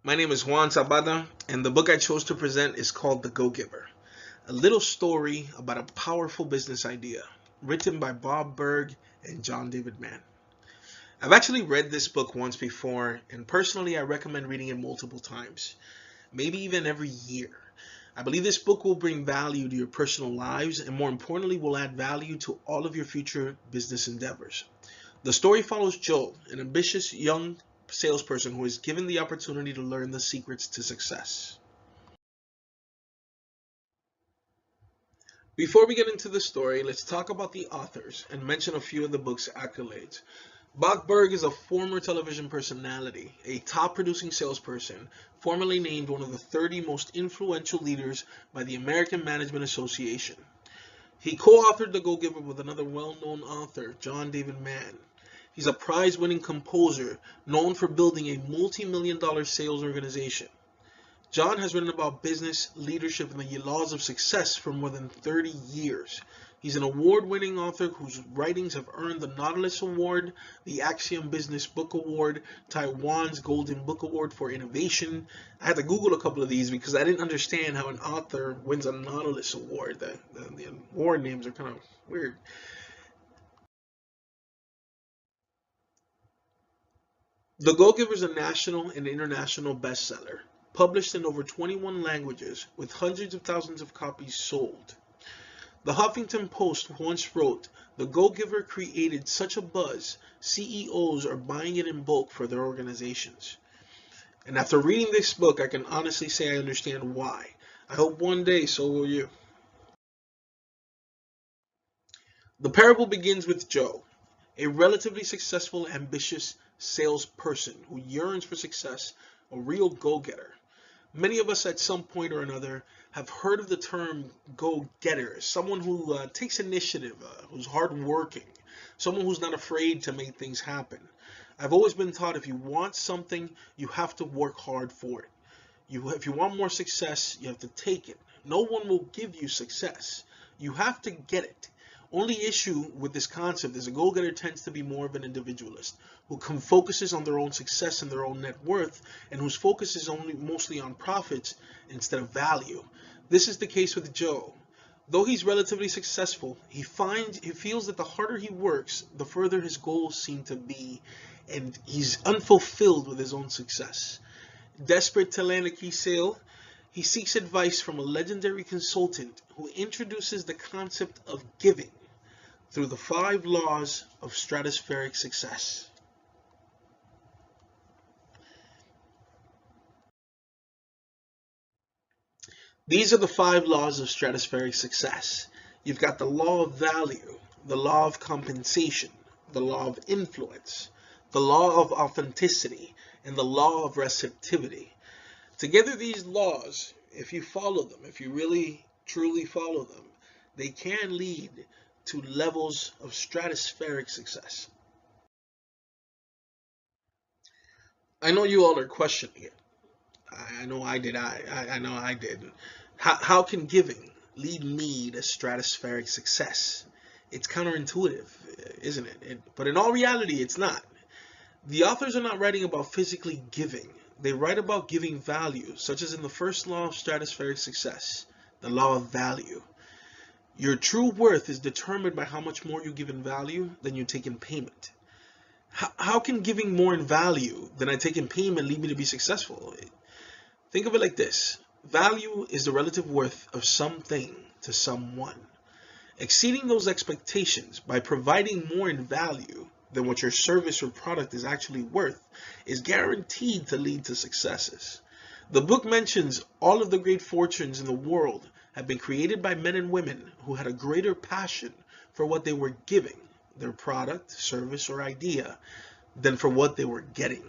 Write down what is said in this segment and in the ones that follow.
My name is Juan Zapata, and the book I chose to present is called The Go-Giver, a little story about a powerful business idea, written by Bob Berg and John David Mann. I've actually read this book once before, and personally I recommend reading it multiple times, maybe even every year. I believe this book will bring value to your personal lives, and more importantly, will add value to all of your future business endeavors. The story follows Joe, an ambitious young salesperson who is given the opportunity to learn the secrets to success. Before we get into the story, let's talk about the authors and mention a few of the book's accolades. Bob Berg is a former television personality, a top producing salesperson, formerly named one of the 30 most influential leaders by the American Management Association. He co-authored The Go-Giver with another well-known author, John David Mann. He's a prize-winning composer known for building a multi-million-dollar sales organization. John has written about business, leadership, and the laws of success for more than 30 years. He's an award-winning author whose writings have earned the Nautilus Award, the Axiom Business Book Award, Taiwan's Golden Book Award for Innovation. I had to Google a couple of these because I didn't understand how an author wins a Nautilus Award. The award names are kind of weird. The Go-Giver is a national and international bestseller, published in over 21 languages with hundreds of thousands of copies sold. The Huffington Post once wrote, "The Go-Giver created such a buzz, CEOs are buying it in bulk for their organizations." And after reading this book, I can honestly say I understand why. I hope one day so will you. The parable begins with Joe, a relatively successful, ambitious salesperson who yearns for success, a real go-getter. Many of us at some point or another have heard of the term go-getter, someone who takes initiative, who's hardworking, someone who's not afraid to make things happen. I've always been taught if you want something, you have to work hard for it. If you want more success, you have to take it. No one will give you success. You have to get it. Only issue with this concept is a go-getter tends to be more of an individualist who focuses on their own success and their own net worth, and whose focus is only mostly on profits instead of value. This is the case with Joe. Though he's relatively successful, he feels that the harder he works, the further his goals seem to be, and he's unfulfilled with his own success. Desperate to land a key sale, he seeks advice from a legendary consultant who introduces the concept of giving through the 5 laws of stratospheric success. These are the 5 laws of stratospheric success. You've got the law of value, the law of compensation, the law of influence, the law of authenticity, and the law of receptivity. Together, these laws, if you follow them, if you really truly follow them, they can lead to levels of stratospheric success. I know you all are questioning it. I know I did. I know I did. How can giving lead me to stratospheric success? It's counterintuitive, isn't it? But in all reality, it's not. The authors are not writing about physically giving. They write about giving value, such as in the first law of stratospheric success, the law of value. Your true worth is determined by how much more you give in value than you take in payment. How can giving more in value than I take in payment lead me to be successful? Think of it like this. Value is the relative worth of something to someone. Exceeding those expectations by providing more in value than what your service or product is actually worth is guaranteed to lead to successes. The book mentions all of the great fortunes in the world have been created by men and women who had a greater passion for what they were giving, their product, service, or idea, than for what they were getting.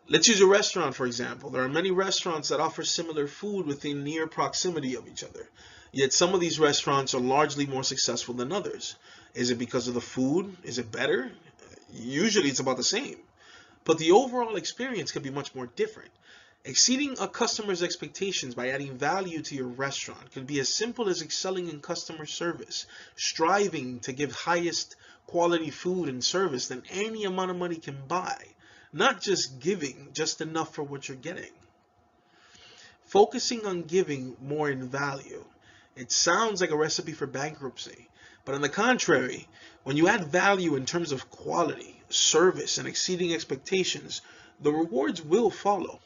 Let's use a restaurant, for example. There are many restaurants that offer similar food within near proximity of each other. Yet some of these restaurants are largely more successful than others. Is it because of the food? Is it better? Usually it's about the same. But the overall experience can be much more different. Exceeding a customer's expectations by adding value to your restaurant can be as simple as excelling in customer service, striving to give highest quality food and service than any amount of money can buy, not just giving just enough for what you're getting. Focusing on giving more in value. It sounds like a recipe for bankruptcy, but on the contrary, when you add value in terms of quality, service, and exceeding expectations, the rewards will follow.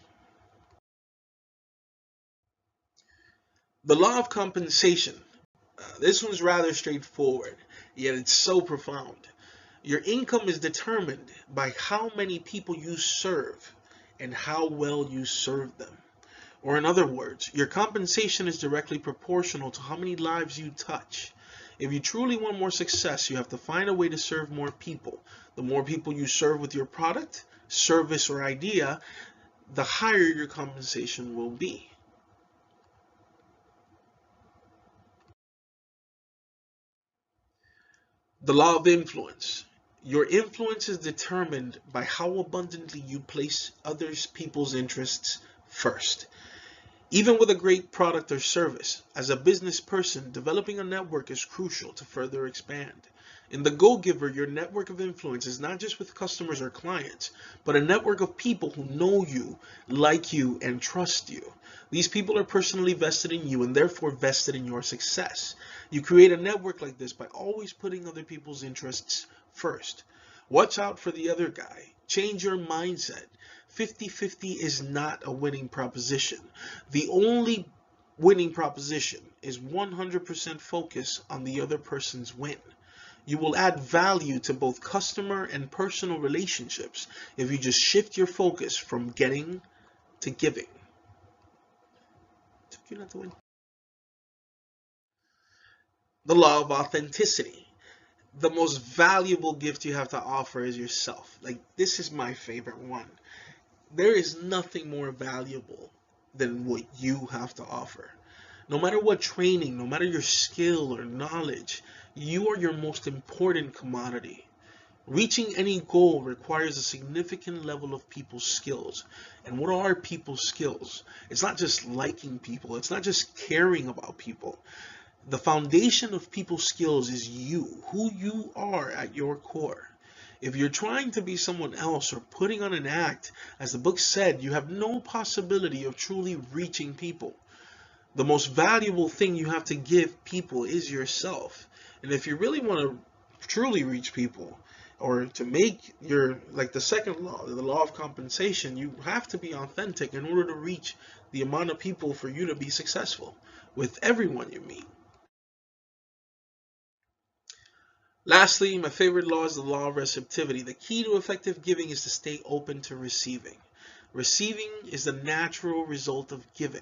The law of compensation. This one's rather straightforward, yet it's so profound. Your income is determined by how many people you serve and how well you serve them. Or in other words, your compensation is directly proportional to how many lives you touch. If you truly want more success, you have to find a way to serve more people. The more people you serve with your product, service, or idea, the higher your compensation will be. The law of influence. Your influence is determined by how abundantly you place others people's interests first. Even with a great product or service, as a business person, developing a network is crucial to further expand. In the Go Giver, your network of influence is not just with customers or clients, but a network of people who know you, like you, and trust you. These people are personally vested in you and therefore vested in your success. You create a network like this by always putting other people's interests first. Watch out for the other guy. Change your mindset. 50-50 is not a winning proposition. The only winning proposition is 100% focus on the other person's win. You will add value to both customer and personal relationships if you just shift your focus from getting to giving. Took you not to win. The law of authenticity. The most valuable gift you have to offer is yourself. Like, this is my favorite one. There is nothing more valuable than what you have to offer. No matter what training, no matter your skill or knowledge, you are your most important commodity. Reaching any goal requires a significant level of people's skills. And what are people's skills? It's not just liking people. It's not just caring about people. The foundation of people's skills is you, who you are at your core. If you're trying to be someone else or putting on an act, as the book said, you have no possibility of truly reaching people. The most valuable thing you have to give people is yourself. And if you really want to truly reach people, or to make your, like the second law, the law of compensation, you have to be authentic in order to reach the amount of people for you to be successful with everyone you meet. Lastly, my favorite law is the law of receptivity. The key to effective giving is to stay open to receiving. Receiving is the natural result of giving.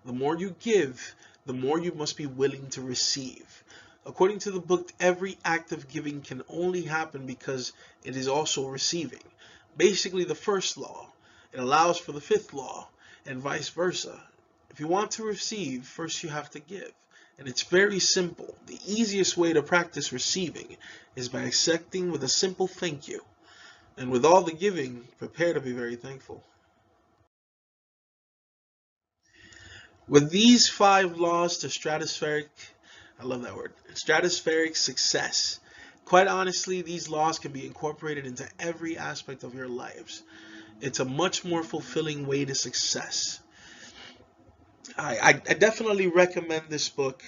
The more you give, the more you must be willing to receive. According to the book, every act of giving can only happen because it is also receiving. Basically, the first law, it allows for the fifth law, and vice versa. If you want to receive, first you have to give. And it's very simple. The easiest way to practice receiving is by accepting with a simple thank you. And with all the giving, prepare to be very thankful. With these 5 laws to stratospheric, I love that word, stratospheric success. Quite honestly, these laws can be incorporated into every aspect of your lives. It's a much more fulfilling way to success. I definitely recommend this book.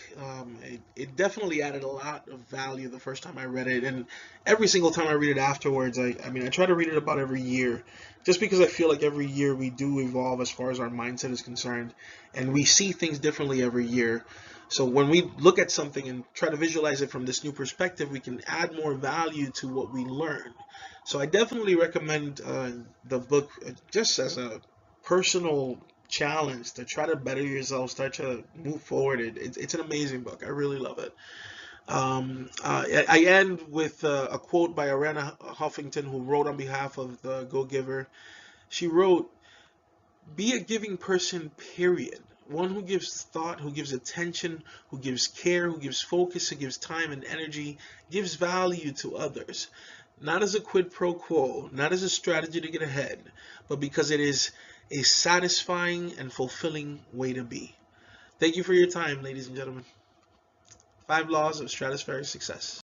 It definitely added a lot of value the first time I read it, and every single time I read it afterwards, I mean, I try to read it about every year, just because I feel like every year we do evolve as far as our mindset is concerned, and we see things differently every year. So when we look at something and try to visualize it from this new perspective, we can add more value to what we learn. So I definitely recommend the book just as a personal challenge to try to better yourself, start to move forward. It's an amazing book. I really love it. I end with a quote by Arianna Huffington, who wrote on behalf of the Go Giver. She wrote, "Be a giving person, period. One who gives thought, who gives attention, who gives care, who gives focus, who gives time and energy, gives value to others. Not as a quid pro quo, not as a strategy to get ahead, but because it is a satisfying and fulfilling way to be." Thank you for your time, ladies and gentlemen. 5 laws of stratospheric success.